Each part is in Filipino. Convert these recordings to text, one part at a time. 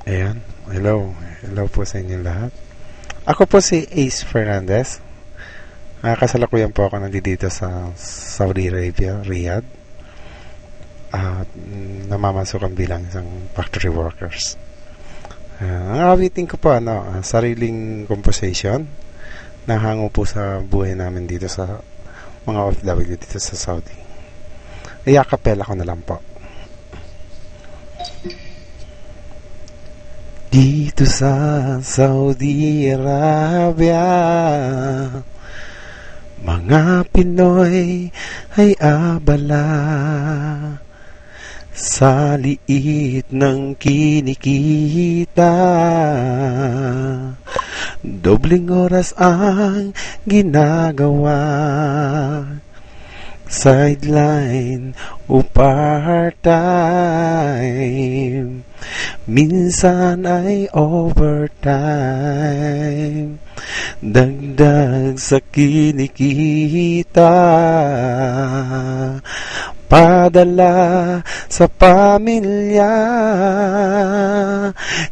Ayan. Hello. Hello po sa inyo lahat. Ako po si Ace Fernandez. Kasalukuyan po ako nandito sa Saudi Arabia, Riyadh. At namamasukan bilang isang factory workers. Ang awitin ko po, sariling composition na hango po sa buhay namin dito sa mga OFW dito sa Saudi. Kapela ko na lang po. Dito sa Saudi Arabia, mga Pinoy ay abala sa liit ng kinikita. Dobling oras ang ginagawa, sideline o part-time, minsan ay overtime, dagdag sa kinikita, padala sa pamilya.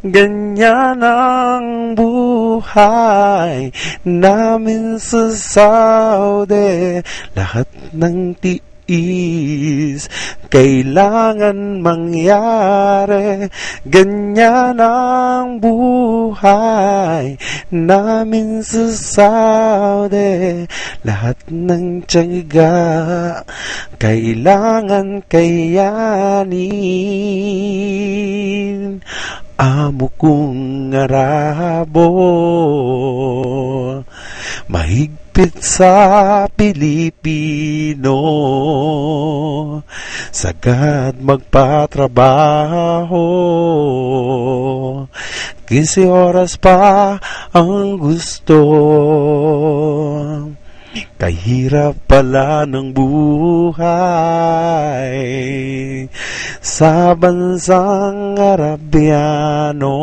Ganyan ang buhay namin sa Saudi. Lahat ng tiis kailangan mangyari. Ganyan ang buhay namin sa Saudi. Lahat ng tiyaga kailangan kayanin. Amo kong Arabo, mahigpit sa Pilipino, sagad magpatrabaho, 15 oras pa ang gusto. Kahirap pala ng buhay sa bansang Arabiano,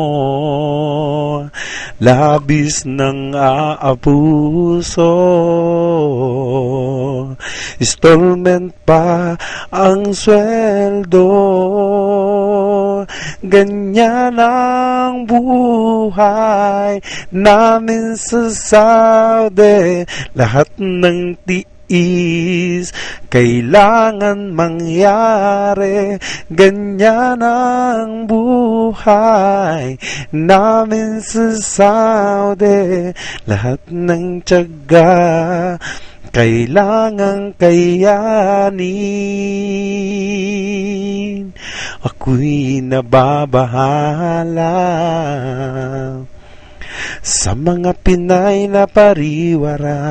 labis ng aabuso, installment pa ang sweldo. Ganyan ang buhay namin sa Saudi. Lahat ng tiis kailangan mangyari. Ganyan ang buhay namin sa Saudi. Lahat ng tiyaga kailangang kayanin. Ako'y nababahala sa mga Pinay na pariwara,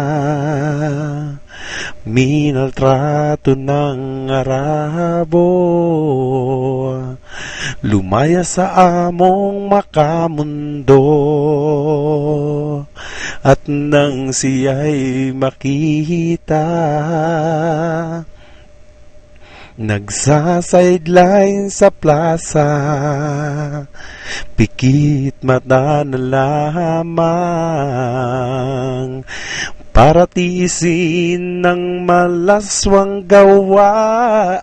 minaltrato ng Arabo, lumaya sa among makamundo. At nang siya'y makita, nagsa-sideline sa plaza, pikit mata na lamang para tiisin ng malaswang gawain.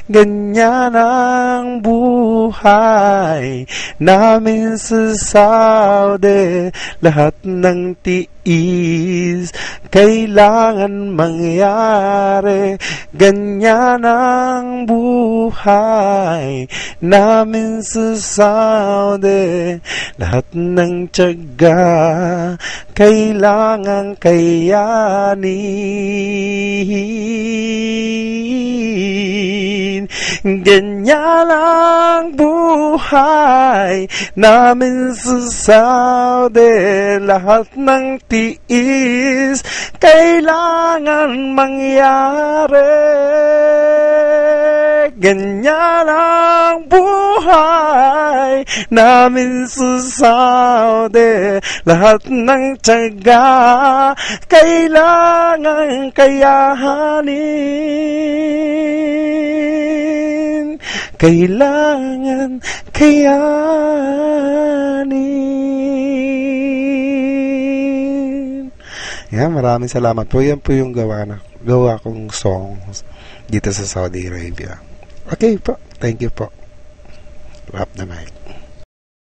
Ganyan ang buhay namin sa Saudi. Lahat ng tiis kailangan mangyari. Ganyan ang buhay namin sa Saudi. Lahat ng tiyaga kailangan kayanin. Ganyan ang buhay namin sa Saudi. Lahat ng tiis kailangan mangyari. Ganyan ang buhay namin sa Saudi. Lahat ng tiyaga kailangan kayanin. Kailangan kayanin. Maraming salamat po. Yan po yung gawa kong song dito sa Saudi Arabia. Okay po. Thank you po. Drop the mic.